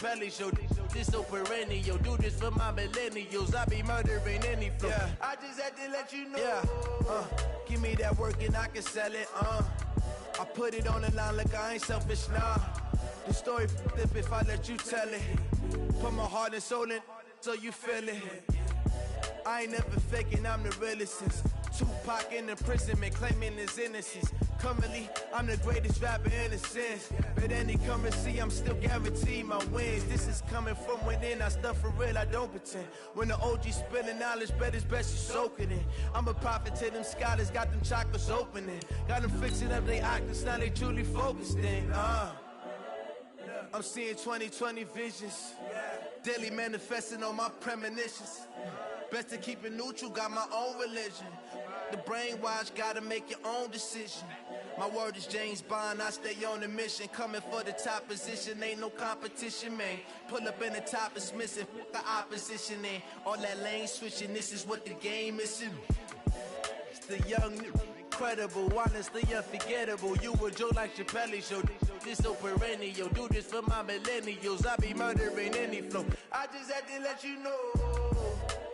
Belly show, this so perennial. Do this for my millennials. I be murdering any flow. Yeah. I just had to let you know. Yeah. Give me that work and I can sell it. I put it on the line like I ain't selfish, nah. The story flip if I let you tell it. Put my heart and soul in so you feel it. I ain't never faking, I'm the realest since Tupac in imprisonment, claiming his innocence. Currently, I'm the greatest rapper in a sense. But any currency, I'm still guaranteed my wins. This is coming from within, I stuff for real, I don't pretend. When the OG spilling knowledge, bet it's best you soak it in. I'm a prophet to them scholars, got them chakras opening. Got them fixing up they octaves, now they truly focused in. I'm seeing 2020 visions. Daily manifesting on my premonitions. Best to keep it neutral, got my own religion. The brainwash, gotta make your own decision. My word is James Bond, I stay on the mission. Coming for the top position, ain't no competition, man. Pull up in the top, it's missing, the opposition in. All that lane switching, this is what the game is. It's the young, incredible, honestly unforgettable. You a joke like Chappelle show. This so perennial, do this for my millennials. I be murdering any flow. I just had to let you know.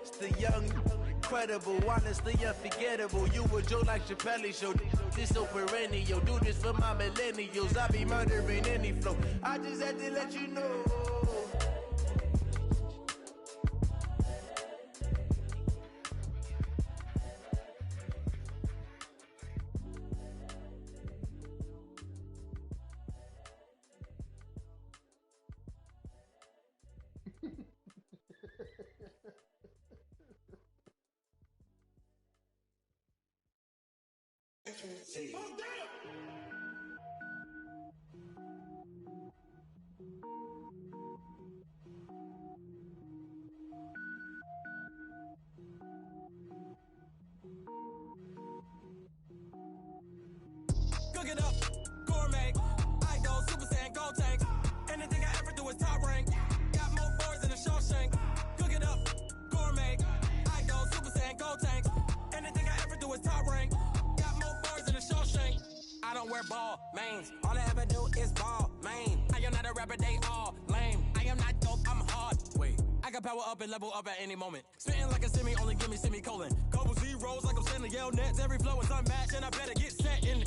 It's the young, incredible, honestly unforgettable. You a joke like Chappelle show. This so perennial, do this for my millennials. I be murdering any flow. I just had to let you know. Cook it up, gourmet. I go Super Saiyan, go tank. Anything I ever do is top rank. Got more boards than a Shawshank. Cook it up, gourmet. I go Super Saiyan, go tank. Anything I ever do is top rank. Got more boards than a Shawshank. I don't wear ball mains. All I ever do is ball main. I am not a rapper, they all lame. I am not dope, I'm hard. Wait, I can power up and level up at any moment. Spitting like a semi, only give me semicolon. Couple zeros like I'm sending yell nets. Every flow is unmatched and I better get set in.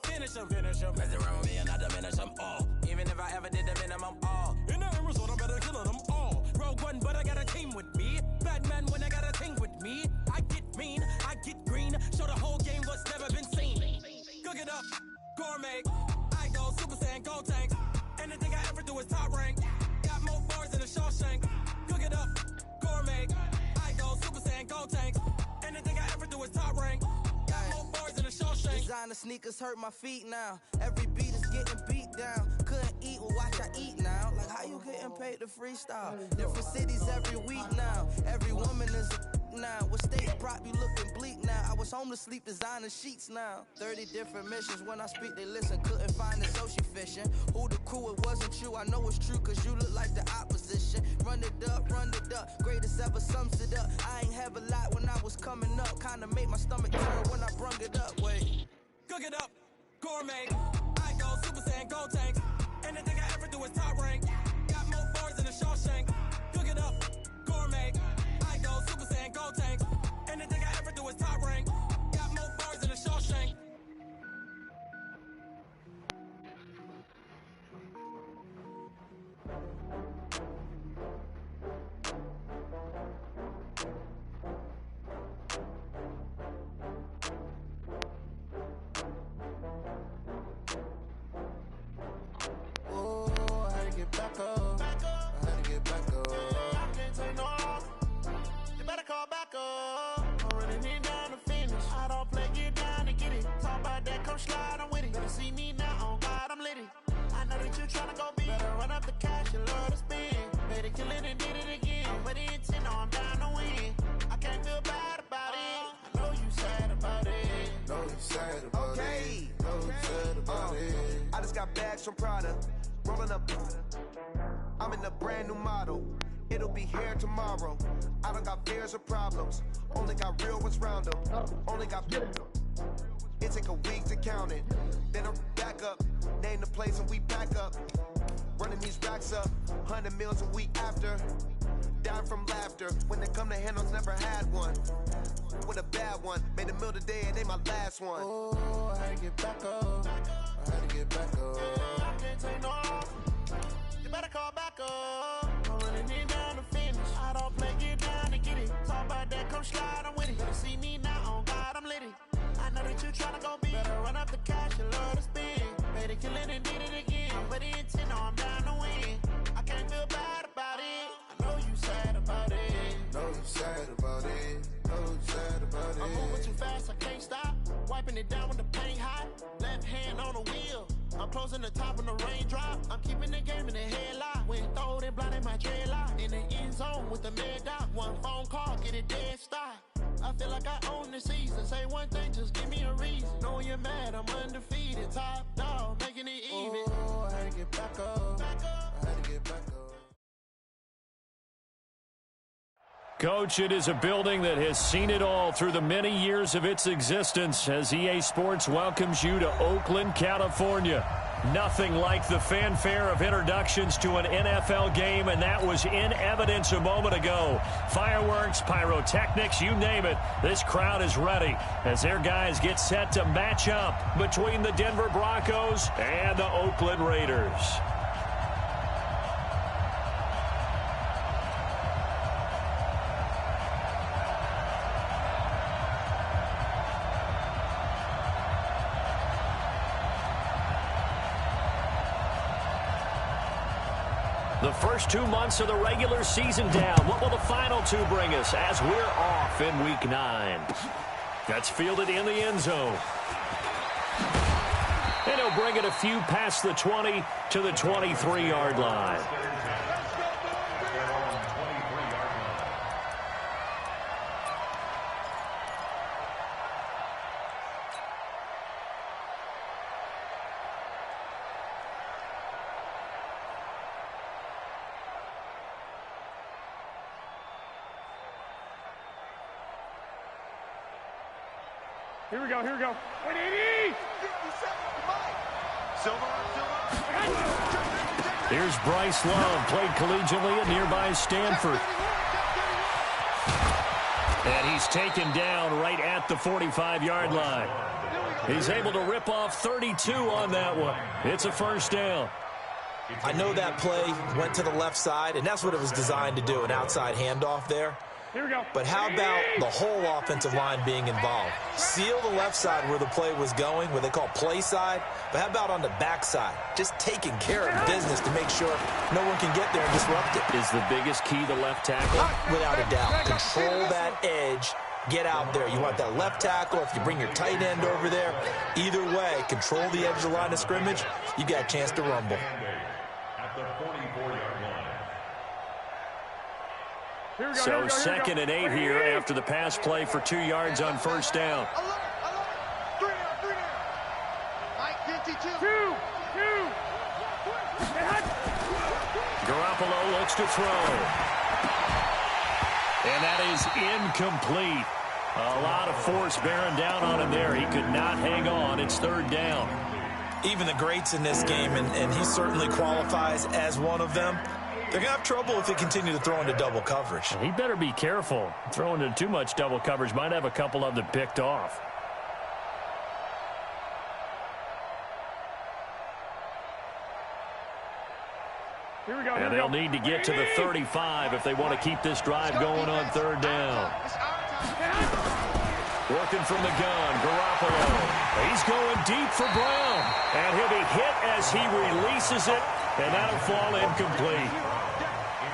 Finish them. Mess around with me and I diminish them all. Even if I ever did the minimum all. In the result, I'm better killing them all. Rogue One, but I got a team with me. Batman when I got a team with me. I get mean, I get green. Show the whole game what's never been seen. Cook it up, gourmet. I go Super Saiyan, go tank. Anything I ever do is top rank. Got more bars than a Shawshank. Cook it up, gourmet. I go Super Saiyan, go tank. Anything I ever do is top rank. Got more bars than a Shawshank. Designer sneakers hurt my feet now. Every beat is getting beat down. Couldn't eat, well watch I eat now. Like how you getting paid to freestyle? Different cities every week now. Every woman is a now. What state prop you looking bleak now? I was home to sleep designer sheets now. 30 different missions. When I speak they listen. Couldn't find it so she fishing. Who the crew, it wasn't you. I know it's true cause you look like the opposition. Run it up. Greatest ever sums it up. I ain't have a lot when I was coming up. Kinda made my stomach turn when I brung it up. Wait. Cook it up, gourmet. I go Super Saiyan, go tank. Anything I ever do is top rank. Got more bars than a Shawshank. Cook it up, gourmet. I go Super Saiyan, go tank. Anything I ever do is top rank. Got more bars than a Shawshank. Back up. I had to get back up. I can't take no loss. You better call back up. I'm running it down to finish. I don't play, get down to get it. Talk about that, come slide, I'm with it. Better see me now, on God, I'm lit it. I know that you tryna go big. Better run up the cash, you love to spend. Better kill it and did it again. I'm with the intent, no, I'm down to win. I can't feel bad about it. I know you sad about it. Know you sad about Okay. it. Know you sad about it. I just got bags from Prada. Rolling up. I'm in a brand new model. It'll be here tomorrow. I don't got fears or problems. Only got real ones round them. Only got. It take a week to count it. Then I'm back up. Name the place and we back up. running these racks up, 100 meals a week after. Dying from laughter, when they come to handles, never had one. With a bad one, made a meal today and they my last one. Oh, I had to get back up. I had to get back up. I can't take no off. You better call back up. I'm running it down to finish. I don't play, get down to get it. Talk about that, come slide, I'm with it. Better see me now, on God, I'm lit it. I know that you tryna go big. Better run up the cash, you love to spend. Made it, kill it, and did it again. But the intent, no, I'm down to win. I can't feel bad about it. I know you sad about it. Know you sad about it. Know you sad about it. I'm moving too fast, I can't stop. Wiping it down when the paint hot. Left hand on the wheel. I'm closing the top when the raindrop. I'm keeping the game in the headlock. When throwed and blinded my dreadlock. In the end zone with the mad dot. One phone call, get it dead stop. I feel like I own the season. Say one thing, just give me a reason. Knowing you're mad, I'm undefeated. Top dog, making it even. Oh, I had to get back up. I had to get back up. Coach, it is a building that has seen it all through the many years of its existence as EA Sports welcomes you to Oakland, California. Nothing like the fanfare of introductions to an NFL game, and that was in evidence a moment ago. Fireworks, pyrotechnics, you name it. This crowd is ready as their guys get set to match up between the Denver Broncos and the Oakland Raiders. The first 2 months of the regular season down. What will the final two bring us as we're off in Week 9? That's fielded in the end zone. And he'll bring it a few past the 20 to the 23-yard line. Here we go, here we go. Here's Bryce Love, played collegiately at nearby Stanford. And he's taken down right at the 45-yard line. He's able to rip off 32 on that one. It's a first down. I know that play went to the left side, and that's what it was designed to do, an outside handoff there. Here we go. But how about the whole offensive line being involved? Seal the left side where the play was going, what they call play side. But how about on the back side? Just taking care of business to make sure no one can get there and disrupt it. Is the biggest key the left tackle? Without a doubt. Control that edge. Get out there. You want that left tackle. If you bring your tight end over there, either way, control the edge of the line of scrimmage, you got a chance to rumble. So 2nd and 8 here after the pass play for 2 yards on first down. Garoppolo looks to throw. And that is incomplete. A lot of force bearing down on him there. He could not hang on. It's 3rd down. Even the greats in this game, and he certainly qualifies as one of them, they're going to have trouble if they continue to throw into double coverage. He better be careful. Throwing into too much double coverage might have a couple of them picked off. Here we go. And they'll need to get to the 35 if they want to keep this drive going on 3rd down. Working from the gun, Garoppolo. He's going deep for Brown. And he'll be hit as he releases it, and that'll fall incomplete.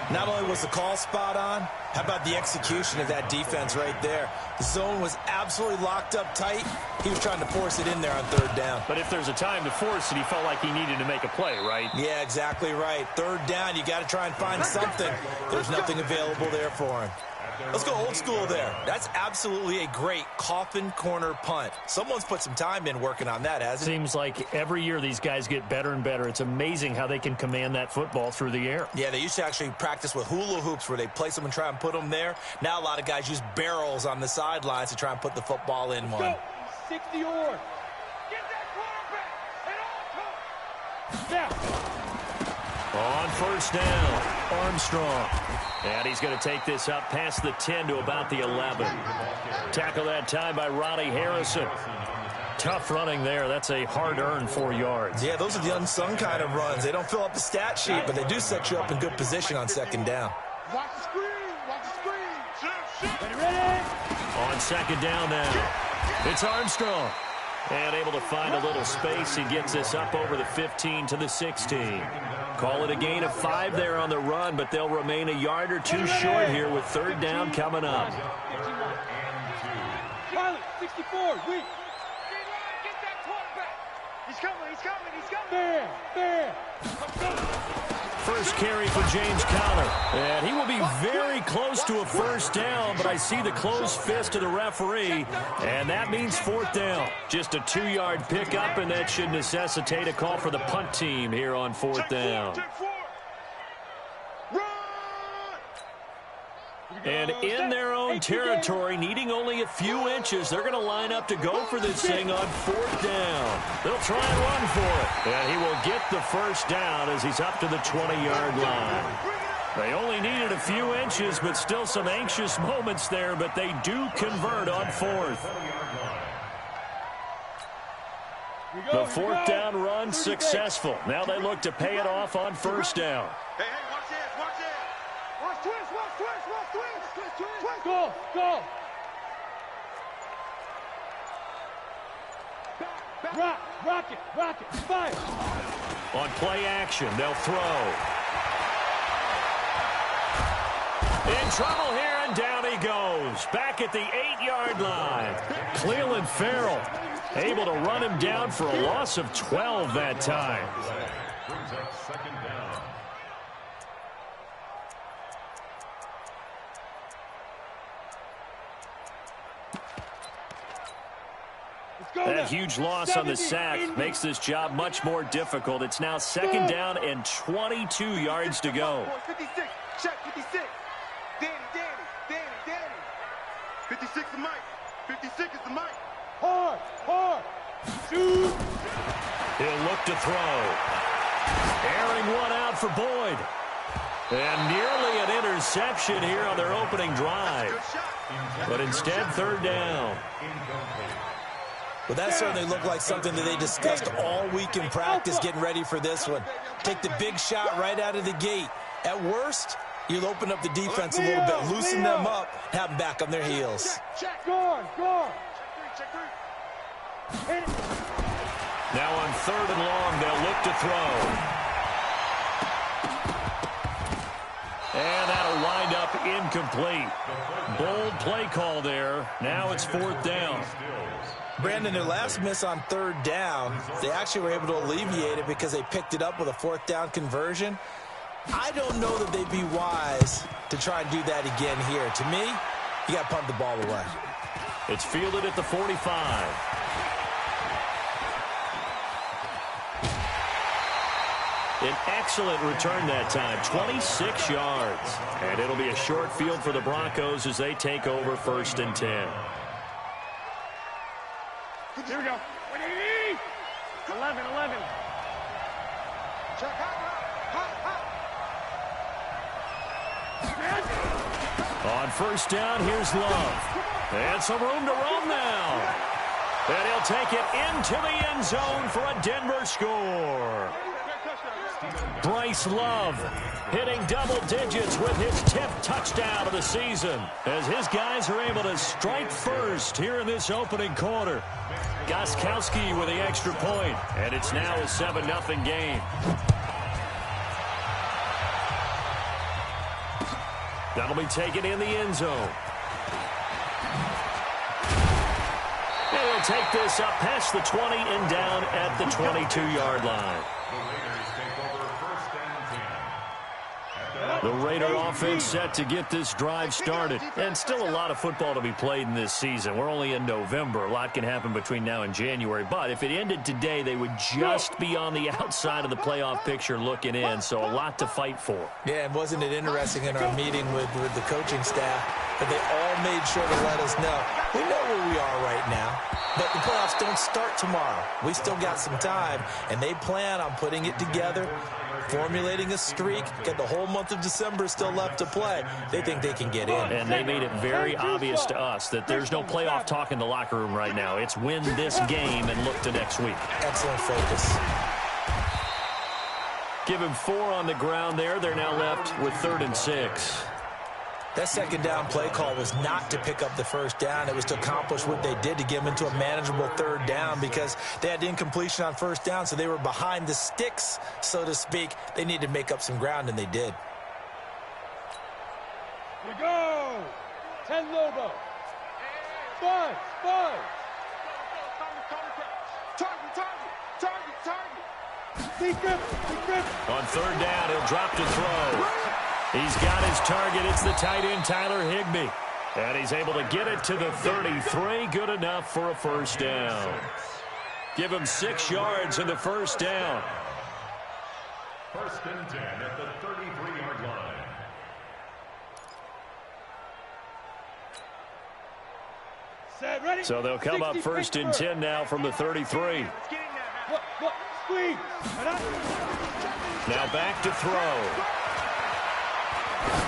Not only was the call spot on, how about the execution of that defense right there? The zone was absolutely locked up tight. He was trying to force it in there on 3rd down. But if there's a time to force it, he felt like he needed to make a play, right? Yeah, exactly right. 3rd down, you got to try and find something. There's nothing available there for him. Let's go old school there. That's absolutely a great coffin corner punt. Someone's put some time in working on that, hasn't it? Seems like every year these guys get better and better. It's amazing how they can command that football through the air. Yeah, they used to actually practice with hula hoops where they place them and try and put them there. Now a lot of guys use barrels on the sidelines to try and put the football in one. 60 or get that quarterback at all times. Now. On first down, Armstrong. And he's going to take this up past the 10 to about the 11. Tackle that time by Ronnie Harrison. Tough running there. That's a hard-earned 4 yards. Yeah, those are the unsung kind of runs. They don't fill up the stat sheet, but they do set you up in good position on second down. Watch the screen. Watch the screen. Ready? On second down now, it's Armstrong. And able to find a little space. He gets this up over the 15 to the 16. Call it a gain of 5 there on the run, but they'll remain a yard or two short here with third down coming up. Pilot, 64, weak. Get that quarterback. He's coming. There. First carry for James Conner. And he will be very close to a first down, but I see the closed fist of the referee, and that means fourth down. Just a 2-yard pickup, and that should necessitate a call for the punt team here on fourth down. And in their own territory, needing only a few inches, they're going to line up to go for this thing on fourth down. They'll try and run for it. And he will get the first down as he's up to the 20-yard line. They only needed a few inches, but still some anxious moments there, but they do convert on fourth. The fourth down run successful. Now they look to pay it off on first down. Hey, watch this. Watch twist. Go. Rock it. Fire. On play action, they'll throw. In trouble here, and down he goes. Back at the 8-yard line. Cleveland Farrell able to run him down for a loss of 12 that time. That huge loss on the sack makes this job much more difficult. It's now second down and 22 yards to go. 56, check 56. Danny. 56 is Mike. 56 is the Mike. Hard. Shoot. He'll look to throw. Airing one out for Boyd. And nearly an interception here on their opening drive. But instead, third down. Well, that certainly looked like something that they discussed all week in practice getting ready for this one. Take the big shot right out of the gate. At worst, you'll open up the defense a little bit, loosen them up, have them back on their heels. Guard. Now on third and long, they'll look to throw. And that'll wind up incomplete. Bold play call there. Now it's fourth down. Brandon, their last miss on third down, they actually were able to alleviate it because they picked it up with a fourth down conversion. I don't know that they'd be wise to try and do that again here. To me, you got to punt the ball away. It's fielded at the 45. An excellent return that time, 26 yards. And it'll be a short field for the Broncos as they take over first and 10. Here we go. 11. Check On first down, here's Love. And some room to roam now. And he'll take it into the end zone for a Denver score. Bryce Love hitting double digits with his 10th touchdown of the season as his guys are able to strike first here in this opening quarter. Gostkowski with the extra point, and it's now a 7-0 game. That'll be taken in the end zone. And he'll take this up past the 20 and down at the 22-yard line. The Raider offense set to get this drive started. And still a lot of football to be played in this season. We're only in November. A lot can happen between now and January. But if it ended today, they would just be on the outside of the playoff picture looking in. So a lot to fight for. Yeah, and wasn't it interesting in our meeting with the coaching staff that they all made sure to let us know We know where we are right now, but the playoffs don't start tomorrow. We still got some time, and they plan on putting it together, formulating a streak. Got the whole month of December still left to play. They think they can get in. And they made it very obvious to us that there's no playoff talk in the locker room right now. It's win this game and look to next week. Excellent focus. Give him 4 on the ground there. They're now left with 3rd and 6. That second down play call was not to pick up the first down. It was to accomplish what they did to get them into a manageable 3rd down because they had incompletion on first down, so they were behind the sticks, so to speak. They needed to make up some ground, and they did. We go! 10 Lobo. 5. Target. On 3rd down, he'll drop to throw. He's got his target. It's the tight end, Tyler Higbee. And he's able to get it to the 33. Good enough for a first down. Give him 6 yards in the first down. 1st and 10 at the 33-yard line. Set, ready. So they'll come up 1st and 10 now from the 33. Look, squeeze. Now back to throw.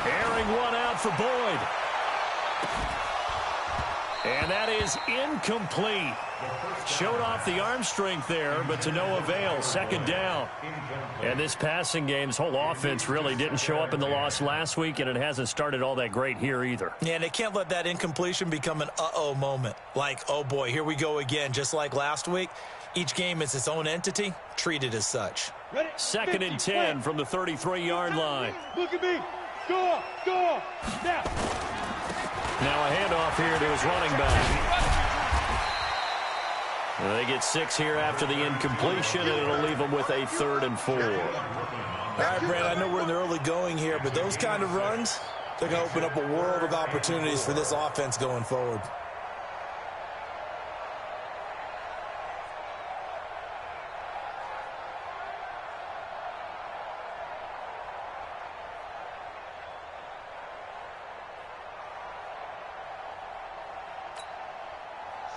Airing one out for Boyd. And that is incomplete. Showed off the arm strength there, but to no avail. 2nd down. And this passing game's whole offense really didn't show up in the loss last week, and it hasn't started all that great here either. Yeah, and they can't let that incompletion become an uh-oh moment. Like, oh boy, here we go again, just like last week. Each game is its own entity, treated as such. 2nd and 10 from the 33-yard line. Look at me. Go. Now a handoff here to his running back. They get 6 here after the incompletion, and it'll leave them with a 3rd and 4. All right, Brent, I know we're in the early going here, but those kind of runs, they're going to open up a world of opportunities for this offense going forward.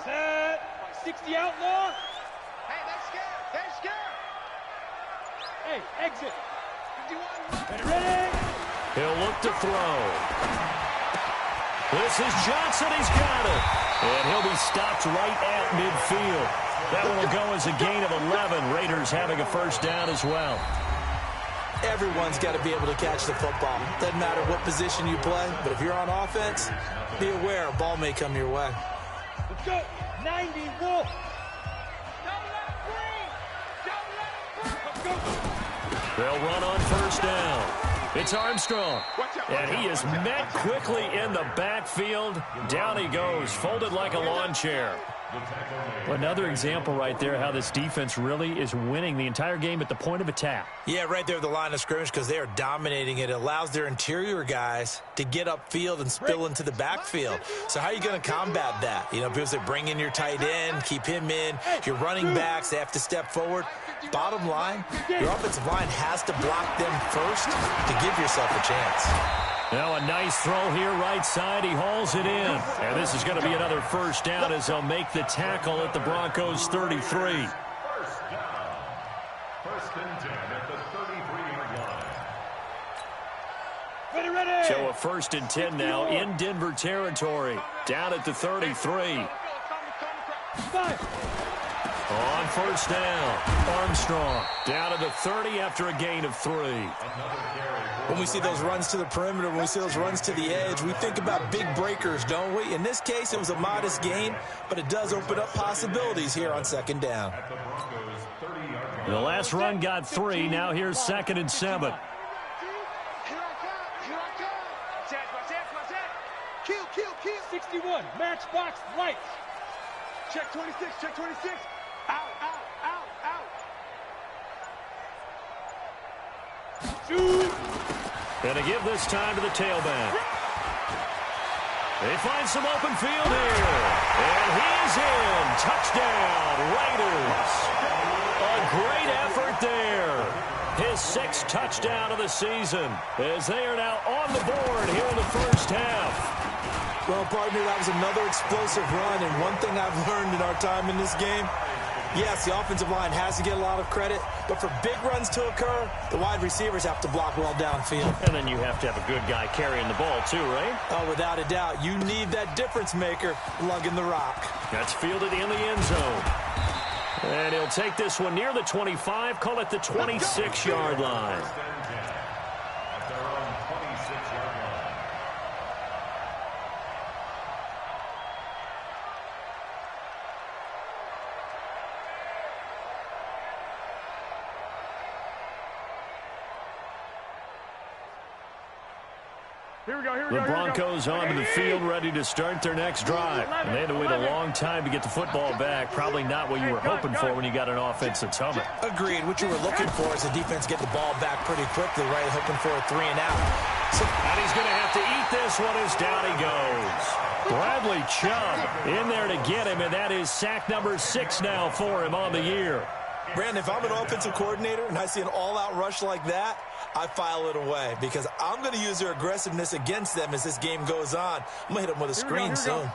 Set. 60 outlaw. Hey, they're scared. Hey, exit. Ready. He'll look to throw. This is Johnson. He's got it. And he'll be stopped right at midfield. That one will go as a gain of 11. Raiders having a first down as well. Everyone's got to be able to catch the football. Doesn't matter what position you play, but if you're on offense, be aware a ball may come your way. Let's go. 90 Wolf. They'll run on first down. It's Armstrong. And he is met quickly in the backfield. Down he goes, folded like a lawn chair. Another example right there how this defense really is winning the entire game at the point of attack. Yeah, right there at the line of scrimmage because they are dominating it. It allows their interior guys to get upfield and spill into the backfield. So how are you going to combat that? You know, because they bring in your tight end, keep him in. Your running backs, they have to step forward. Bottom line, your offensive line has to block them first to give yourself a chance. Now a nice throw here right side. He hauls it in. And this is going to be another first down as they'll make the tackle at the Broncos 33. First down. 1st and 10 at the 33-yard line. Ready. So a 1st and 10 now in Denver territory. Down at the 33. 5. On first down, Armstrong down to the 30 after a gain of 3. When we see those runs to the perimeter, when we see those runs to the edge, we think about big breakers, don't we? In this case, it was a modest gain, but it does open up possibilities here on 2nd down. The last run got 3. Now here's 2nd and 7. Kill. 61. Matchbox lights. Check 26. Out. Shoot. Gonna give this time to the tailback. They find some open field here. And he is in. Touchdown, Raiders. A great effort there. His 6th touchdown of the season as they are now on the board here in the first half. Well, partner, that was another explosive run, and one thing I've learned in our time in this game, yes, the offensive line has to get a lot of credit, but for big runs to occur, the wide receivers have to block well downfield. And then you have to have a good guy carrying the ball too, right? Oh, without a doubt. You need that difference maker lugging the rock. That's fielded in the end zone. And he'll take this one near the 25, call it the 26-yard line. At their own 26-yard line. The Broncos onto the field, ready to start their next drive. And they had to wait a long time to get the football back. Probably not what you were hoping for when you got an offense that's humming. Agreed. What you were looking for is the defense get the ball back pretty quickly, right? Hoping for a 3 and out. And he's going to have to eat this one as down he goes. Bradley Chubb in there to get him, and that is sack number 6 now for him on the year. Brandon, if I'm an offensive coordinator and I see an all-out rush like that, I file it away because I'm going to use their aggressiveness against them as this game goes on. I'm going to hit them with a screen soon.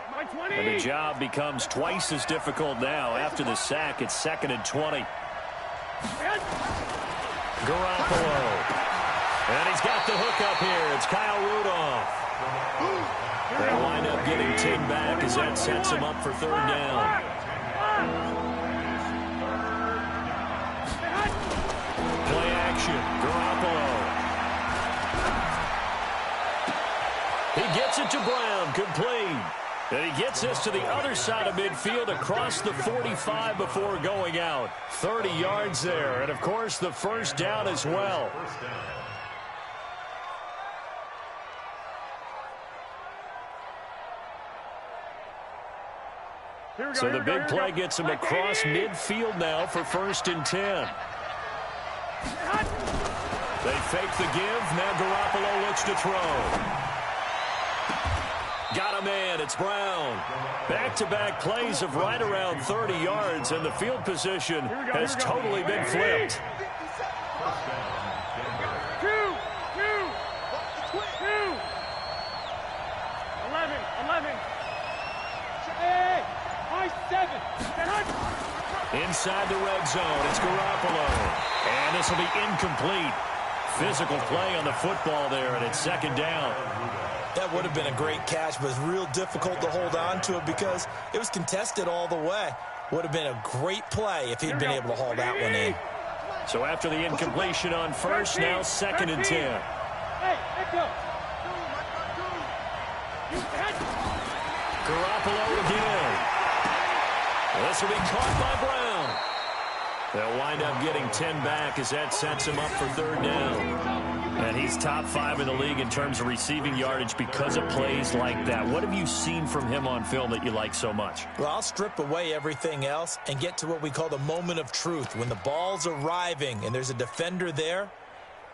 And the job becomes twice as difficult now. After the sack, it's 2nd and 20. Garoppolo. And he's got the hook up here. It's Kyle Rudolph. They'll wind up getting 10 back as that sets him up for 3rd down. Play action. Garoppolo. He gets it to Brown. Complete. And he gets this to the other side of midfield across the 45 before going out. 30 yards there. And, of course, the 1st down as well. So the big play gets him across midfield now for 1st and 10. They fake the give. Now Garoppolo looks to throw. Got a man. It's Brown. Back-to-back plays of right around 30 yards, and the field position has totally been flipped. 7. Inside the red zone, it's Garoppolo. And this will be incomplete. Physical play on the football there, and it's 2nd down. That would have been a great catch, but it's real difficult to hold on to it because it was contested all the way. Would have been a great play if he'd been able to haul that one in. So after the incompletion on 1st, now 2nd and 10. Garoppolo again. This will be caught by Brown. They'll wind up getting 10 back as that sets him up for 3rd down. And he's top 5 in the league in terms of receiving yardage because of plays like that. What have you seen from him on film that you like so much? Well, I'll strip away everything else and get to what we call the moment of truth. When the ball's arriving and there's a defender there,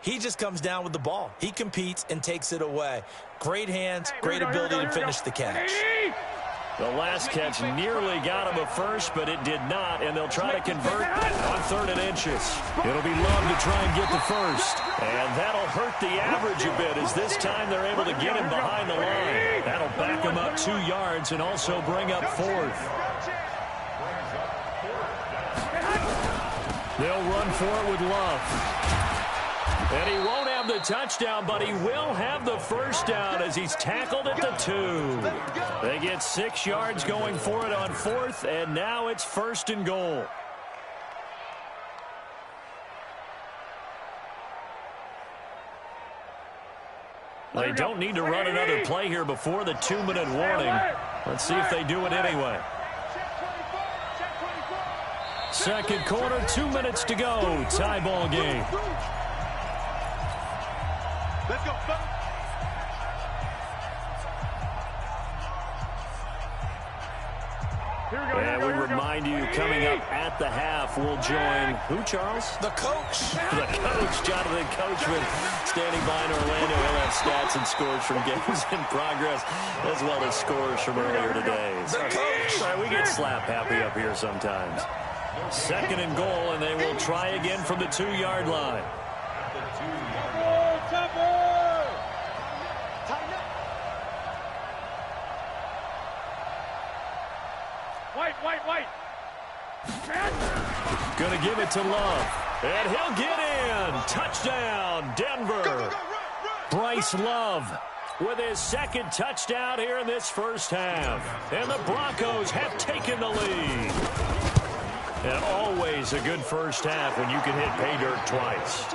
he just comes down with the ball. He competes and takes it away. Great hands, great ability to finish the catch. The last catch nearly got him a first, but it did not, and they'll try to convert on 3rd and inches. It'll be Love to try and get the first, and that'll hurt the average a bit as this time they're able to get him behind the line. That'll back him up 2 yards and also bring up 4th. They'll run for it with Love. And he won't have the touchdown, but he will have the 1st down as he's tackled at the 2. They get 6 yards going for it on 4th, and now it's 1st and goal. They don't need to run another play here before the 2-minute warning. Let's see if they do it anyway. 2nd quarter, 2 minutes to go. Tie ball game. Let's go, fellas. And we remind you, coming up at the half, we'll join who, Charles? The coach. The coach, Jonathan Coachman, standing by in Orlando. He'll have stats and scores from games in progress, as well as scores from earlier today. The coach. All right, we get slap happy up here sometimes. 2nd and goal, and they will try again from the 2-yard line. Going to give it to Love. And he'll get in. Touchdown, Denver. Bryce Love with his second touchdown here in this first half. And the Broncos have taken the lead. And always a good first half when you can hit pay dirt twice.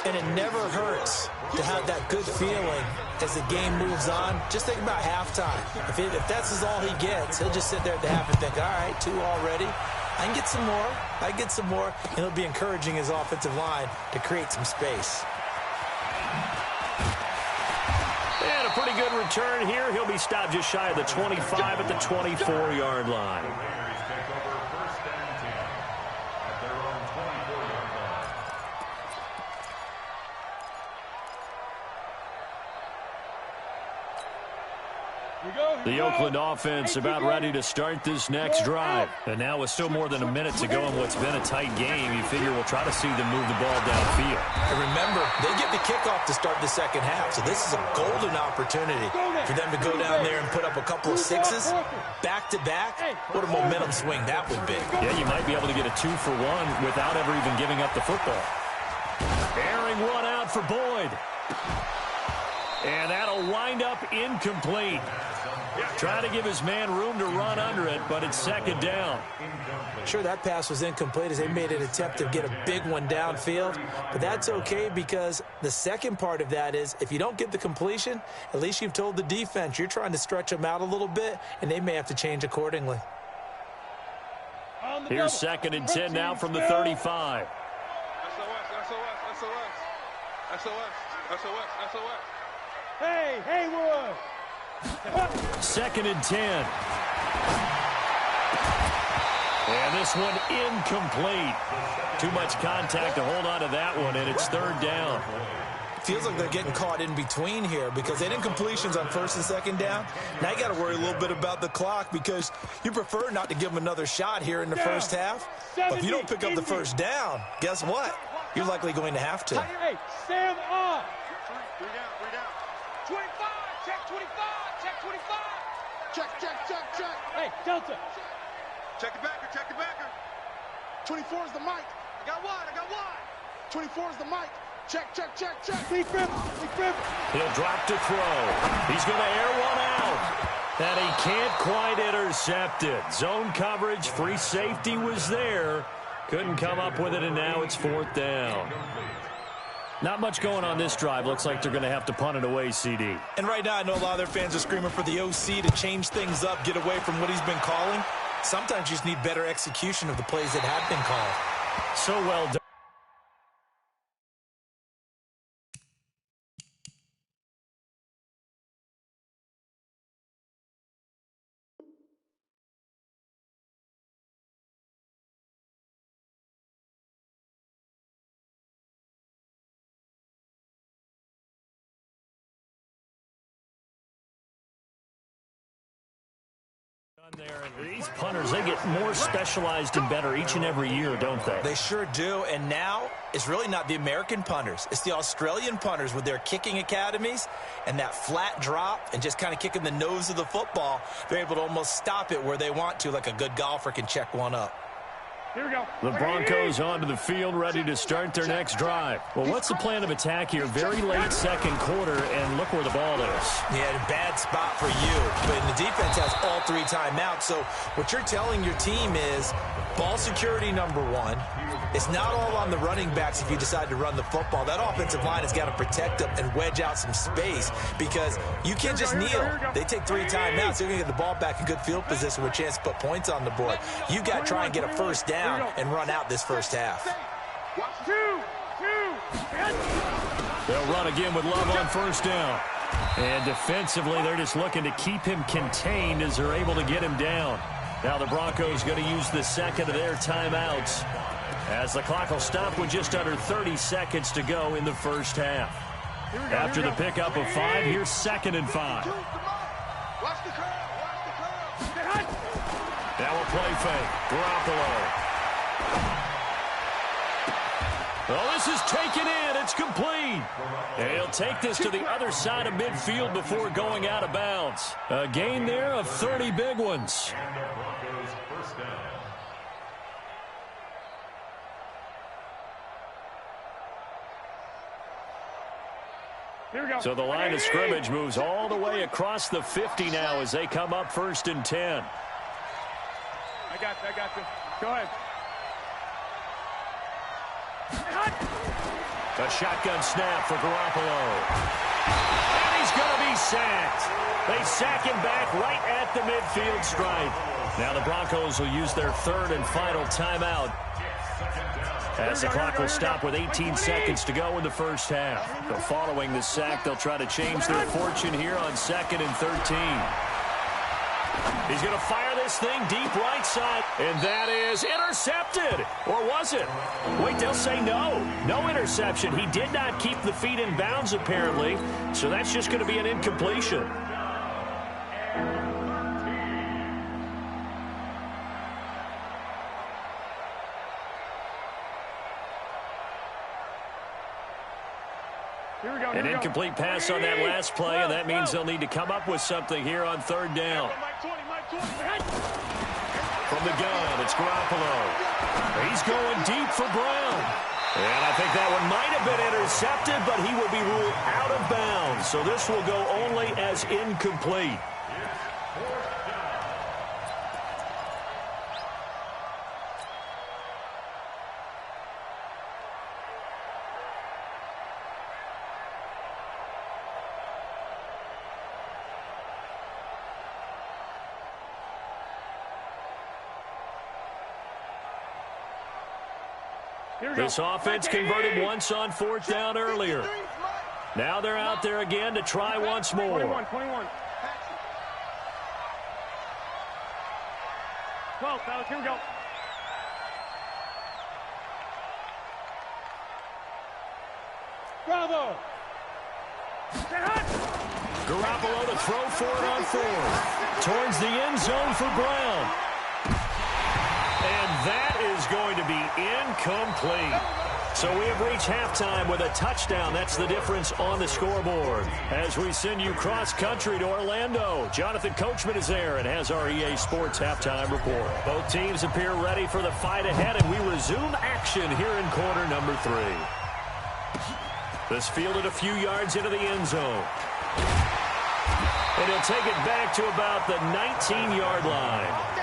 And it never hurts to have that good feeling as the game moves on. Just think about halftime. If that's all he gets, he'll just sit there at the half and think, all right, 2 already. I can get some more. I can get some more. And he'll be encouraging his offensive line to create some space. And a pretty good return here. He'll be stopped just shy of the 25 at the 24-yard line. The Oakland offense about ready to start this next drive. And now with still more than a minute to go in what's been a tight game, you figure we'll try to see them move the ball downfield. And remember, they get the kickoff to start the second half, so this is a golden opportunity for them to go down there and put up a couple of sixes back-to-back. What a momentum swing that would be. Yeah, you might be able to get a 2-for-1 without ever even giving up the football. Airing one out for Boyd. And that'll wind up incomplete. Trying to give his man room to run under it, but it's second down. Sure, that pass was incomplete as they made an attempt to get a big one downfield. But that's okay because the second part of that is if you don't get the completion, at least you've told the defense you're trying to stretch them out a little bit, and they may have to change accordingly. Here's second and 10 now from the 35. SOS. Hey, Haywood! Second and 10. And this one incomplete. Too much contact to hold on to that one, and it's third down. Feels like they're getting caught in between here because they had incompletions on first and second down. Now you got to worry a little bit about the clock because you prefer not to give them another shot here in the first half. But if you don't pick up the first down, guess what? You're likely going to have to. Hey, stand up! 3 down. 25, check 25, check 25. Check. Hey, Delta. Check the backer. 24 is the mic. I got one. 24 is the mic. Check. Lee Griffin. He'll drop to throw. He's going to air one out. And he can't quite intercept it. Zone coverage, free safety was there. Couldn't come up with it, and now it's fourth down. Not much going on this drive. Looks like they're going to have to punt it away, CD. And right now, I know a lot of their fans are screaming for the OC to change things up, get away from what he's been calling. Sometimes you just need better execution of the plays that have been called. So well done. These punters, they get more specialized and better each and every year, don't they? They sure do. And now it's really not the American punters. It's the Australian punters with their kicking academies and that flat drop and just kind of kicking the nose of the football. They're able to almost stop it where they want to, like a good golfer can check one up. Here we go. The Broncos onto the field, ready to start their next drive. Well, what's the plan of attack here? Very late second quarter, and look where the ball is. Yeah, bad spot for you. But the defense has all 3 timeouts. So what you're telling your team is ball security number 1. It's not all on the running backs if you decide to run the football. That offensive line has got to protect them and wedge out some space because you can't just kneel. They take 3 timeouts. They're going to get the ball back in good field position with a chance to put points on the board. You've got to try and get a first down and run out this first half. They'll run again with Love on first down. And defensively, they're just looking to keep him contained as they're able to get him down. Now the Broncos going to use the second of their timeouts as the clock will stop with just under 30 seconds to go in the first half. After the pickup of 5, here's second and 5. Watch the curl. Now a play fake. Garoppolo. Well, this is taken in. It's complete. And he'll take this to the other side of midfield before going out of bounds. A gain there of 30 big ones. So the line of scrimmage moves all the way across the 50 now as they come up 1st and 10. I got you. Go ahead. A shotgun snap for Garoppolo. And he's going to be sacked. They sack him back right at the midfield stripe. Now the Broncos will use their 3rd and final timeout, as the clock will stop with 18 seconds to go in the first half. So following the sack, they'll try to change their fortune here on 2nd and 13. He's going to fire this thing deep right side, and that is intercepted. Or was it? Wait, they'll say no. No interception. He did not keep the feet in bounds, apparently, so that's just going to be an incompletion. An incomplete pass on that last play, and that means they'll need to come up with something here on 3rd down. From the gun, it's Garoppolo. He's going deep for Brown. And I think that one might have been intercepted, but he will be ruled out of bounds. So this will go only as incomplete. This offense converted once on 4th down earlier. Now they're out there again to try once more. 21. 12, fellas, here we go. Bravo! Garoppolo to throw for it on 4th. Towards the end zone for Brown. And that is going to be incomplete. So we have reached halftime with a touchdown. That's the difference on the scoreboard. As we send you cross-country to Orlando, Jonathan Coachman is there and has our EA Sports halftime report. Both teams appear ready for the fight ahead, and we resume action here in quarter number 3. This fielded a few yards into the end zone. And he'll take it back to about the 19-yard line.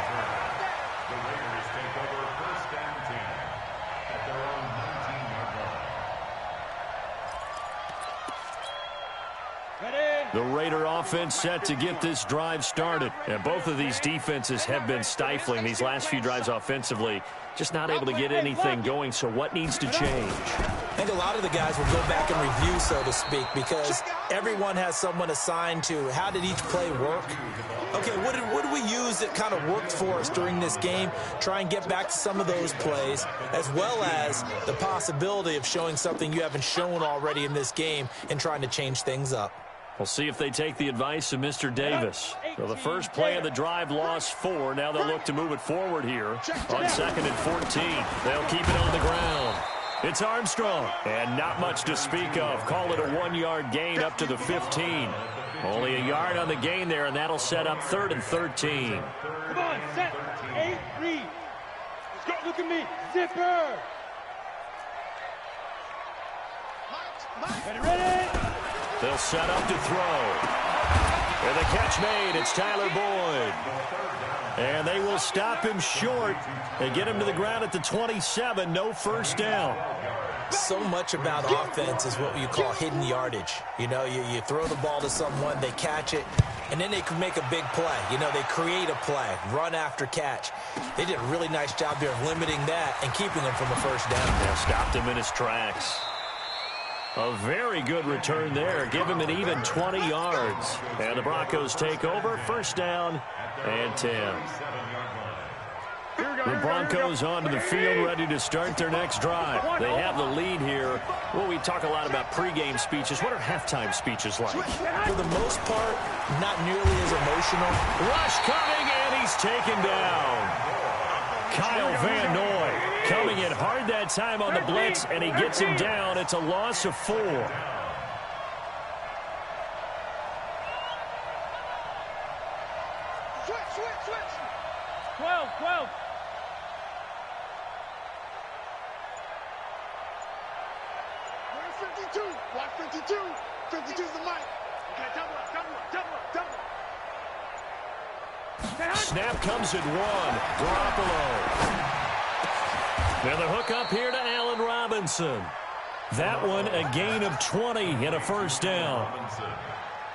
The Raider offense set to get this drive started. And both of these defenses have been stifling these last few drives offensively. Just not able to get anything going, so what needs to change? I think a lot of the guys will go back and review, so to speak, because everyone has someone assigned to how did each play work. Okay, what did we use that kind of worked for us during this game? Try and get back to some of those plays, as well as the possibility of showing something you haven't shown already in this game and trying to change things up. We'll see if they take the advice of Mr. Davis. So the first play of the drive lost 4. Now they'll look to move it forward here on 2nd and 14. They'll keep it on the ground. It's Armstrong. And not much to speak of. Call it a 1-yard gain up to the 15. Only a yard on the gain there, and that'll set up 3rd and 13. Come on, set. 8, read. Let's go. Look at me. Zipper. Ready? They'll set up to throw. And the catch made. It's Tyler Boyd. And they will stop him short. They get him to the ground at the 27. No first down. So much about offense is what you call hidden yardage. You know, you throw the ball to someone, they catch it, and then they can make a big play. You know, they create a play, run after catch. They did a really nice job here of limiting that and keeping him from the first down. Yeah, stopped him in his tracks. A very good return there. Give him an even 20 yards. And the Broncos take over. First down and 10. The Broncos onto the field, ready to start their next drive. They have the lead here. Well, we talk a lot about pregame speeches. What are halftime speeches like? For the most part, not nearly as emotional. Rush coming, and he's taken down. Kyle Van Noy coming in hard that time on the blitz, and he gets him down. It's a loss of 4. Switch. 12. Watch 52. 52's the mic. Okay, double up. Snap comes at 1. Garoppolo. And the hook up here to Allen Robinson. That one a gain of 20 and a first down.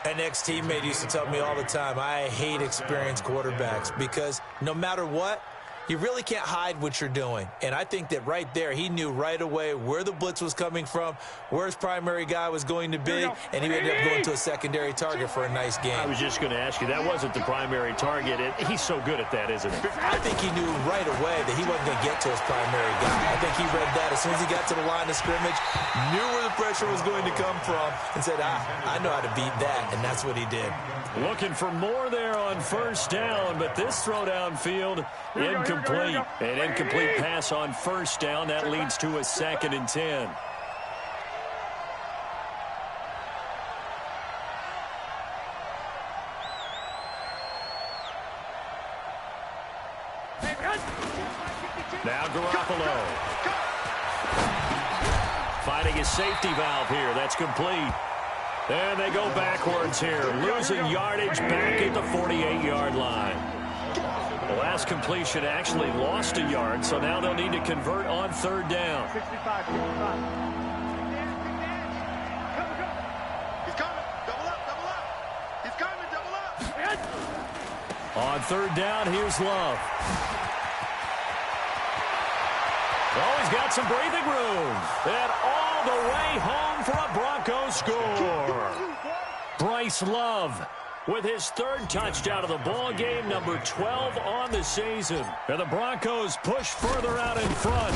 An ex-teammate used to tell me all the time, I hate experienced quarterbacks because no matter what, you really can't hide what you're doing. And I think that right there, he knew right away where the blitz was coming from, where his primary guy was going to be, and he ended up going to a secondary target for a nice game. I was just going to ask you, that wasn't the primary target. He's so good at that, isn't he? I think he knew right away that he wasn't going to get to his primary guy. I think he read that as soon as he got to the line of scrimmage, knew where the pressure was going to come from, and said, I know how to beat that, and that's what he did. Looking for more there on first down, but this throw downfield, incomplete. An incomplete pass on first down. That leads to a 2nd and 10. Now Garoppolo. Fighting his safety valve here. That's complete. And they go backwards here. Losing yardage back at the 48-yard line. The last completion actually lost a yard, so now they'll need to convert on 3rd down. 65. He's coming. Double up. He's coming. Double up. On 3rd down, here's Love. Oh, he's got some breathing room. And all the way home for a Broncos score. Bryce Love with his 3rd touchdown of the ball game, number 12 on the season. And the Broncos push further out in front.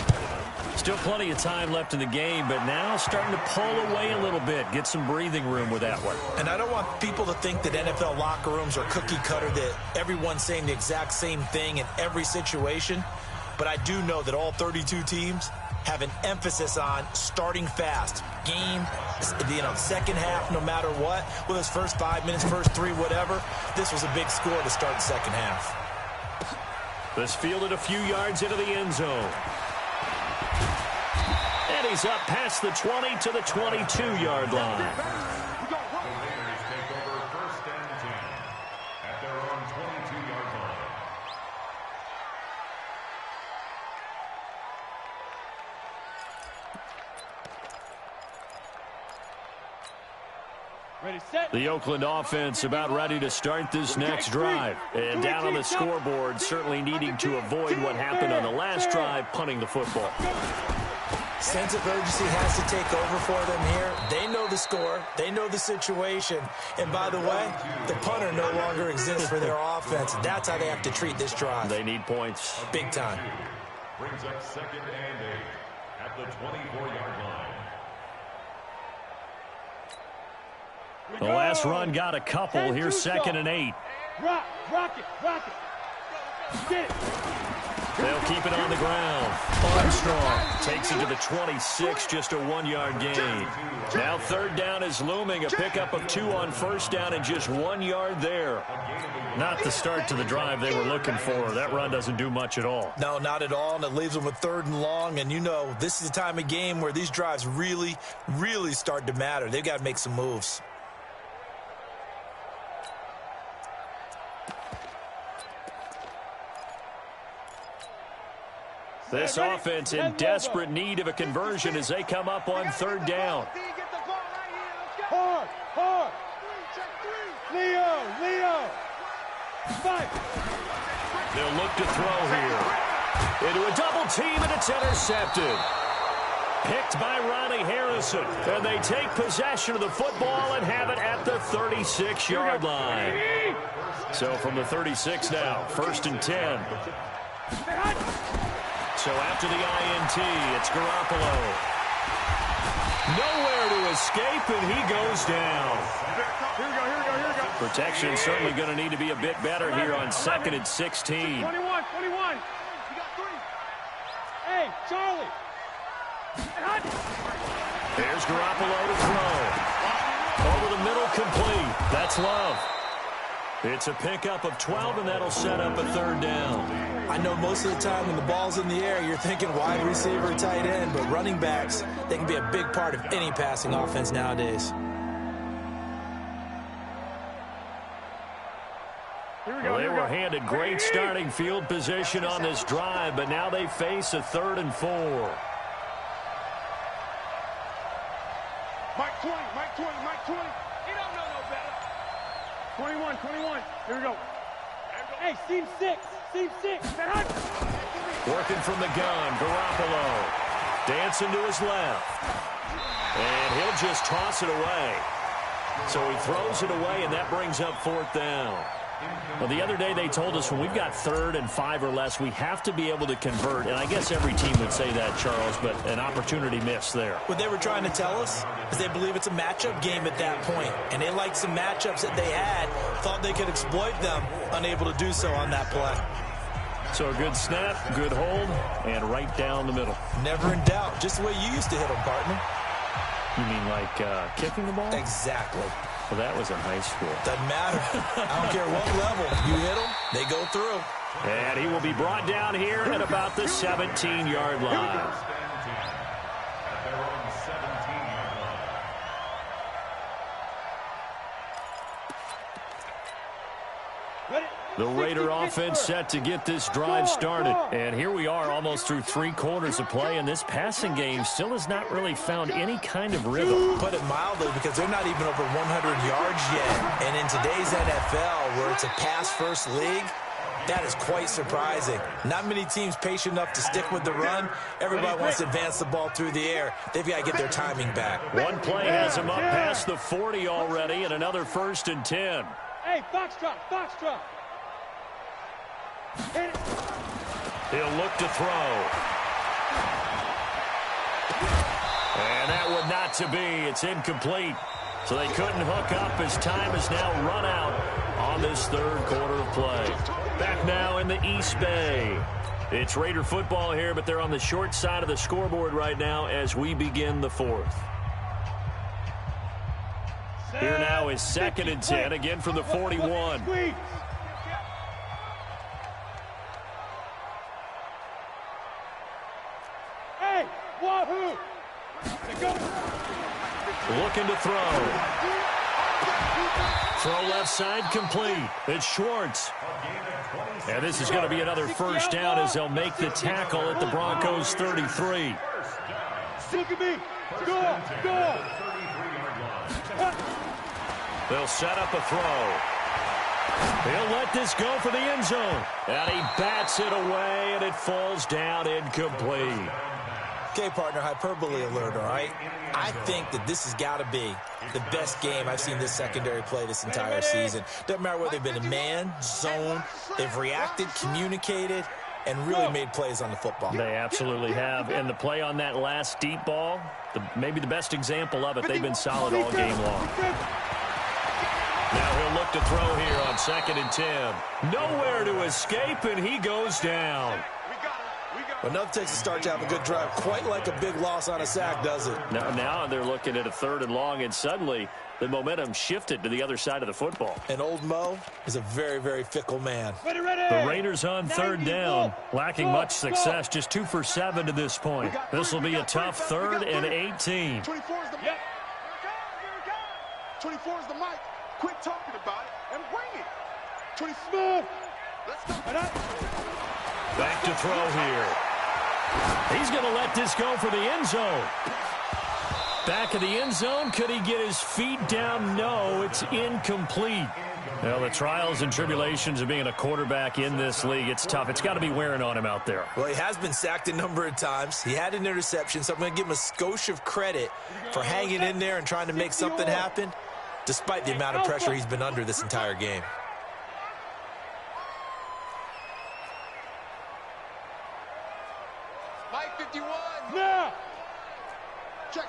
Still plenty of time left in the game, but now starting to pull away a little bit, get some breathing room with that one. And I don't want people to think that NFL locker rooms are cookie cutter, that everyone's saying the exact same thing in every situation. But I do know that all 32 teams have an emphasis on starting fast. Game, second half, no matter what. Whether it's first 5 minutes, first 3, whatever. This was a big score to start the second half. This fielded a few yards into the end zone. And he's up past the 20 to the 22-yard line. The Oakland offense about ready to start this next drive. And down on the scoreboard, certainly needing to avoid what happened on the last drive, punting the football. Sense of urgency has to take over for them here. They know the score. They know the situation. And by the way, the punter no longer exists for their offense. That's how they have to treat this drive. They need points. Big time. Brings up 2nd and 8 at the 24-yard line. The last run got a couple. Here's 2nd and 8. Rock it. Get it. They'll keep it on the ground. Armstrong takes it to the 26, just a 1-yard gain. Now 3rd down is looming. A pickup of 2 on first down and just 1 yard there. Not the start to the drive they were looking for. That run doesn't do much at all. No, not at all, and it leaves them with 3rd and long. And you know, this is the time of game where these drives really, really start to matter. They've got to make some moves. This offense in desperate need of a conversion as they come up on 3rd down. Hard. Leo. Fight. They'll look to throw here. Into a double team, and it's intercepted. Picked by Ronnie Harrison. And they take possession of the football and have it at the 36-yard line. So from the 36 now, 1st and 10. So after the INT, it's Garoppolo. Nowhere to escape, and he goes down. Here we go. Protection certainly going to need to be a bit better here on 2nd and 16. 21. You got 3. Hey, Charlie. There's Garoppolo to throw. Over the middle, complete. That's Love. It's a pickup of 12, and that'll set up a 3rd down. I know most of the time when the ball's in the air, you're thinking wide receiver, tight end, but running backs, they can be a big part of any passing offense nowadays. Well, they were handed great starting field position on this drive, but now they face a 3rd and 4. Mike 20, Mike 20, Mike 20. He don't know no better. 21, 21. Here we go. Hey, seam 6. Seam 6. Working from the gun, Garoppolo. Dancing to his left. And he'll just toss it away. So he throws it away, and that brings up 4th down. Well, the other day they told us when we've got 3rd and 5 or less, we have to be able to convert. And I guess every team would say that, Charles, but an opportunity missed there. What they were trying to tell us is they believe it's a matchup game at that point. And they liked some matchups that they had, thought they could exploit them, unable to do so on that play. So a good snap, good hold, and right down the middle. Never in doubt. Just the way you used to hit them, partner. You mean like kicking the ball? Exactly. Well, that was in high school. Doesn't matter. I don't care what level. You hit them, they go through. And he will be brought down here at about the 17-yard line. The Raider offense set to get this drive started. And here we are almost through 3 quarters of play, and this passing game still has not really found any kind of rhythm. Put it mildly, because they're not even over 100 yards yet. And in today's NFL, where it's a pass-first league, that is quite surprising. Not many teams patient enough to stick with the run. Everybody wants to advance the ball through the air. They've got to get their timing back. One play has him up past the 40 already, and another 1st and 10. Hey, Foxtrot, Foxtrot. He'll look to throw. And that would not to be. It's incomplete. So they couldn't hook up as time is now run out on this 3rd quarter of play. Back now in the East Bay. It's Raider football here, but they're on the short side of the scoreboard right now as we begin the 4th. Here now is 2nd and 10, again from the 41. Wahoo! Looking to throw. Throw left side complete. It's Schwartz. And this is going to be another 1st down as they'll make the tackle at the Broncos 33. Look at me. Go, go. They'll set up a throw. He'll let this go for the end zone. And he bats it away, and it falls down incomplete. Okay, partner, hyperbole alert, all right? I think that this has got to be the best game I've seen this secondary play this entire season. Doesn't matter whether they've been in man, zone, they've reacted, communicated, and really made plays on the football. They absolutely have. And the play on that last deep ball, maybe the best example of it, they've been solid all game long. Now he'll look to throw here on 2nd and 10. Nowhere to escape, and he goes down. Well, nothing takes a start to have a good drive, quite like a big loss on a sack, does it? Now they're looking at a 3rd and long, and suddenly the momentum shifted to the other side of the football. And old Mo is a very, very fickle man. Ready. The Raiders on 3rd down, lacking much success, just 2 for 7 to this point. This will be a tough 3rd and 18. 24 is the mic. 24 is the mic. Quit talking about it and bring it. 20 smooth. Let's go. Back to throw here. He's going to let this go for the end zone. Back of the end zone. Could he get his feet down? No, it's incomplete. Well, the trials and tribulations of being a quarterback in this league, it's tough. It's got to be wearing on him out there. Well, he has been sacked a number of times. He had an interception, so I'm going to give him a skosh of credit for hanging in there and trying to make something happen, despite the amount of pressure he's been under this entire game. Mike 51. Now. Check.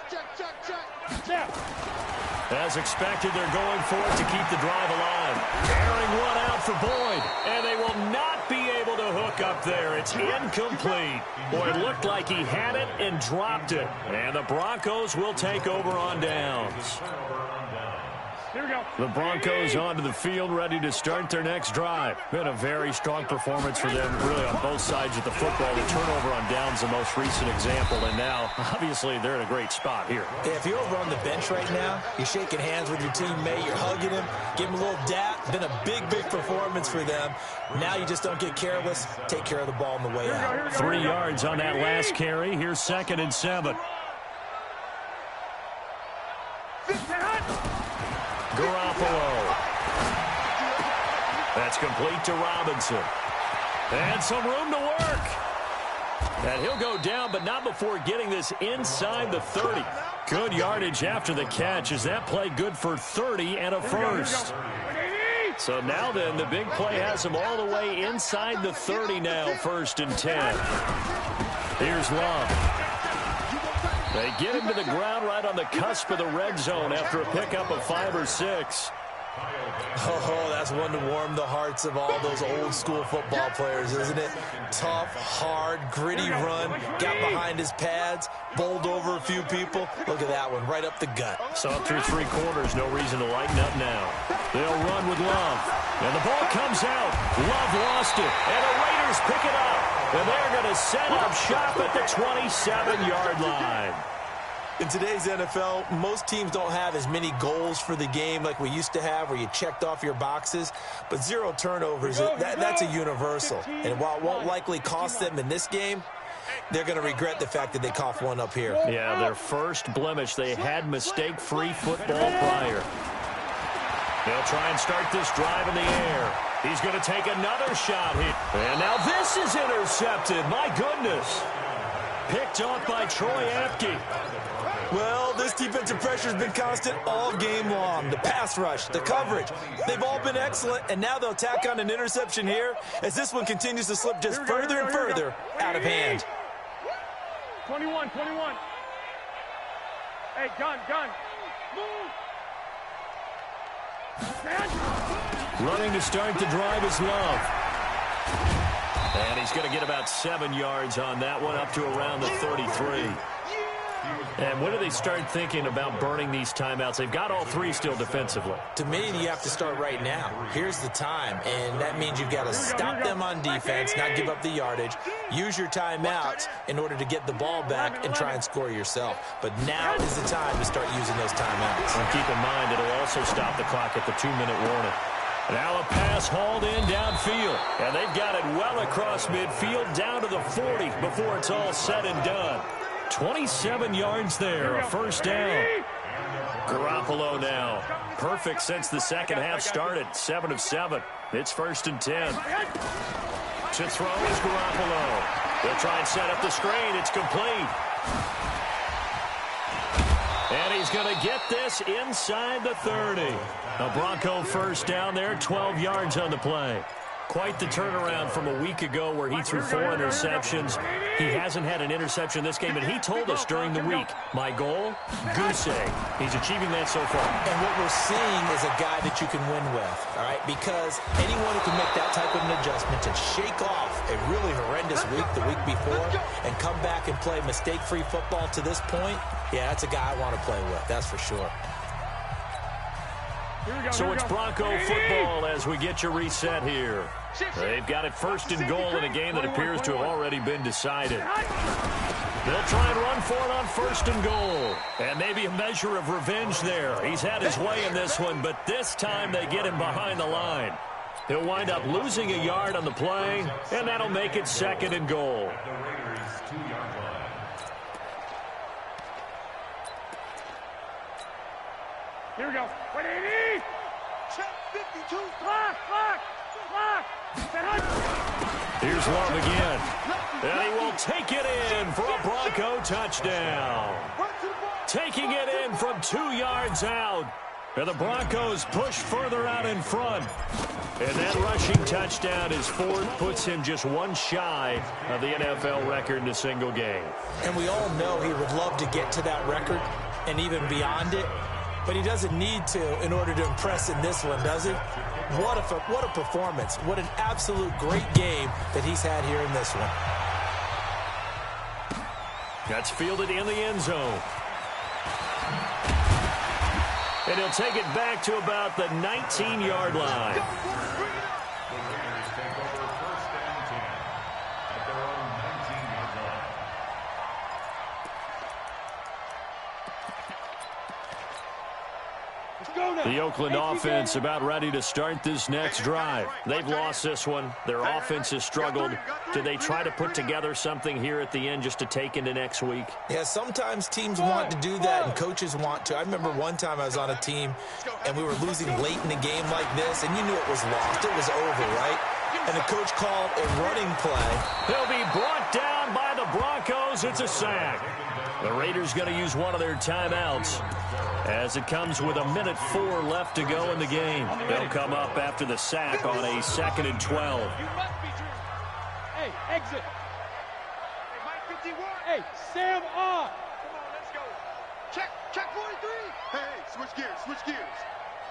As expected, they're going for it to keep the drive alive. Airing one out for Boyd, and they will not be able to hook up there. It's incomplete. Boy, it looked like he had it and dropped it. And the Broncos will take over on downs. The Broncos onto the field, ready to start their next drive. Been a very strong performance for them, really, on both sides of the football. The turnover on down's the most recent example, and now, obviously, they're in a great spot here. Yeah, if you're over on the bench right now, you're shaking hands with your teammate, you're hugging him, give him a little dap. Been a big, big performance for them. Now you just don't get careless. Take care of the ball on the way out. 3 yards on that last carry. Here's 2nd and 7. Garoppolo. That's complete to Robinson. And some room to work. And he'll go down, but not before getting this inside the 30. Good yardage after the catch. Is that play good for 30 and a first? So now then, the big play has him all the way inside the 30 now, 1st and 10. Here's Love. They get him to the ground right on the cusp of the red zone after a pickup of 5 or 6. Oh, that's one to warm the hearts of all those old school football players, isn't it? Tough, hard, gritty run, got behind his pads, bowled over a few people. Look at that one, right up the gut. So up through 3 quarters, no reason to lighten up now. They'll run with Love. And the ball comes out. Love lost it. And the Raiders pick it up. And they're going to set up shop at the 27-yard line. In today's NFL, most teams don't have as many goals for the game like we used to have where you checked off your boxes. But 0 turnovers, that's a universal. And while it won't likely cost them in this game, they're going to regret the fact that they coughed one up here. Yeah, their first blemish. They had mistake-free football prior. They'll try and start this drive in the air. He's going to take another shot here. And now this is intercepted. My goodness. Picked off by Troy Apke. Well, this defensive pressure has been constant all game long. The pass rush, the coverage, they've all been excellent, and now they'll tack on an interception here as this one continues to slip just further and further out of hand. 21. Hey, gun. Move. Running to start the drive is Love. And he's going to get about 7 yards on that one, up to around the 33. And when do they start thinking about burning these timeouts? They've got all 3 still defensively. To me, you have to start right now. Here's the time, and that means you've got to stop them on defense, not give up the yardage. Use your timeouts in order to get the ball back and try and score yourself. But now is the time to start using those timeouts. And keep in mind, it'll also stop the clock at the 2-minute warning. Now a pass hauled in downfield. And they've got it well across midfield down to the 40 before it's all said and done. 27 yards there, a first down. Garoppolo now. Perfect since the second half started. 7 of 7. It's 1st and 10. To throw is Garoppolo. They'll try and set up the screen. It's complete. And he's going to get this inside the 30. A Bronco first down there, 12 yards on the play. Quite the turnaround from a week ago where he threw 4 interceptions. He hasn't had an interception this game, and he told us during the week, my goal, goose egg. He's achieving that so far. And what we're seeing is a guy that you can win with, all right? Because anyone who can make that type of an adjustment to shake off a really horrendous week the week before and come back and play mistake-free football to this point, yeah, that's a guy I want to play with, that's for sure. So it's Bronco football as we get you reset here. They've got it 1st and goal in a game that appears to have already been decided. They'll try and run for it on 1st and goal. And maybe a measure of revenge there. He's had his way in this one, but this time they get him behind the line. He'll wind up losing a yard on the play, and that'll make it 2nd and goal. Here we go. 180. Check 52. Clock. Here's Love again. And he will take it in for a Bronco touchdown. Taking it in from 2 yards out. And the Broncos push further out in front. And that rushing touchdown is 4th, puts him just 1 shy of the NFL record in a single game. And we all know he would love to get to that record and even beyond it. But he doesn't need to in order to impress in this one, does he? What a performance. What an absolute great game that he's had here in this one. That's fielded in the end zone. And he'll take it back to about the 19-yard line. The Raiders take over 1st and 10 at their own 19-yard line. The Oakland offense about ready to start this next drive. They've lost this one. Their offense has struggled. Do they try to put together something here at the end just to take into next week? Yeah, sometimes teams want to do that and coaches want to. I remember one time I was on a team and we were losing late in a game like this, and you knew it was lost. It was over, right? And the coach called a running play. He'll be brought down by the Broncos. It's a sack. The Raiders going to use one of their timeouts as it comes with 1:04 left to go in the game. They'll come up after the sack on a 2nd and 12. Hey, exit. Hey, Mike 51. Hey, Sam on. Come on, let's go. Check 43. Hey, switch gears.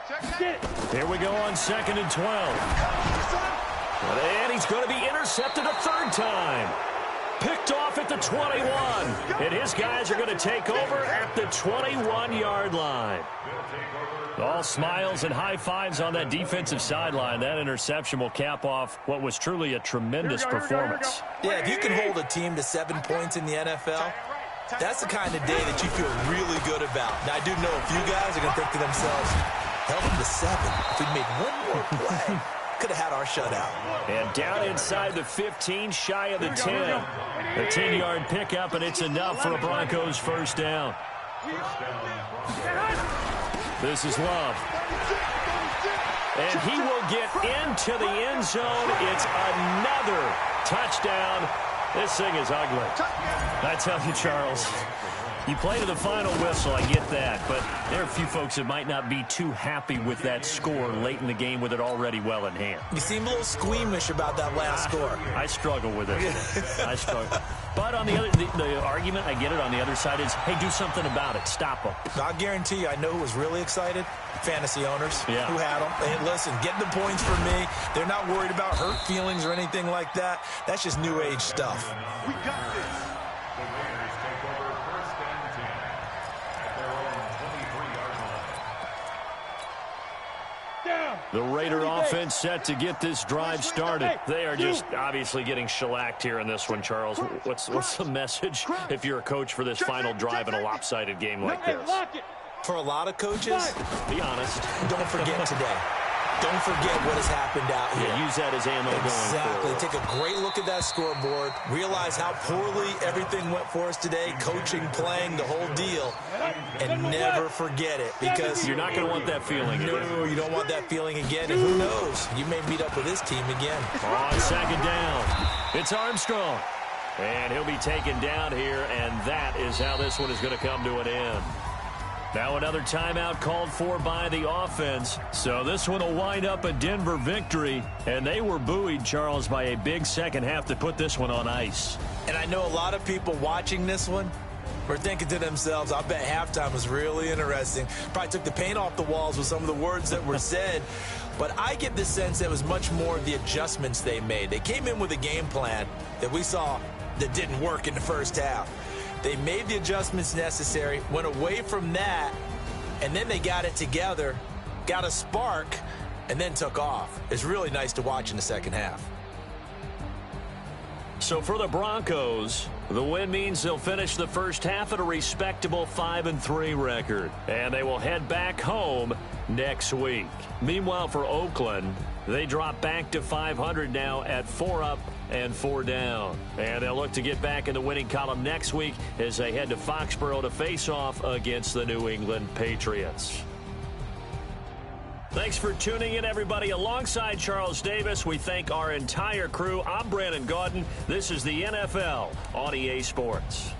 Check that. Get it. Here we go on 2nd and 12. And he's going to be intercepted a 3rd time. Picked off at the 21. And his guys are going to take over at the 21-yard line. All smiles and high fives on that defensive sideline. That interception will cap off what was truly a tremendous performance. Yeah, if you can hold a team to 7 points in the NFL, that's the kind of day that you feel really good about. Now, I do know a few guys are going to think to themselves, held them to 7. If we made one more play, could have had our shutout. And down inside the 15, shy of the 10. A 10-yard pickup, and it's enough for a Broncos 1st down. This is Love. And he will get into the end zone. It's another touchdown. This thing is ugly. I tell you, Charles, you play to the final whistle, I get that, but there are a few folks that might not be too happy with that score late in the game with it already well in hand. You seem a little squeamish about that last score. I struggle with it. I struggle. But on the other, the argument, I get it, on the other side is, hey, do something about it. Stop them. I guarantee you, I know who was really excited. Fantasy owners who had them. Hey, listen, get the points for me. They're not worried about hurt feelings or anything like that. That's just new age stuff. We got this. The Raiders take over 1st and 10 at their own 23-yard line. The Raider offense set to get this drive started. They are just obviously getting shellacked here in this one, Charles. What's the message if you're a coach for this final drive in a lopsided game like this? For a lot of coaches, be honest, don't forget today. Don't forget what has happened out here. Yeah, use that as ammo going forward. Exactly. Take a great look at that scoreboard. Realize how poorly everything went for us today. Coaching, playing, the whole deal. And never forget it, because you're not going to want that feeling again. No, you don't want that feeling again. And who knows? You may meet up with this team again. On 2nd down, it's Armstrong. And he'll be taken down here, and that is how this one is going to come to an end. Now another timeout called for by the offense. So this one will wind up a Denver victory. And they were buoyed, Charles, by a big second half to put this one on ice. And I know a lot of people watching this one were thinking to themselves, I bet halftime was really interesting. Probably took the paint off the walls with some of the words that were said. But I get the sense that it was much more of the adjustments they made. They came in with a game plan that we saw that didn't work in the first half. They made the adjustments necessary, went away from that, and then they got it together, got a spark, and then took off. It's really nice to watch in the second half. So for the Broncos, the win means they'll finish the first half at a respectable 5-3 record. And they will head back home next week. Meanwhile, for Oakland, they drop back to 500 now at 4 up and 4 down. And they'll look to get back in the winning column next week as they head to Foxborough to face off against the New England Patriots. Thanks for tuning in, everybody. Alongside Charles Davis, we thank our entire crew. I'm Brandon Gaudin. This is the NFL on EA Sports.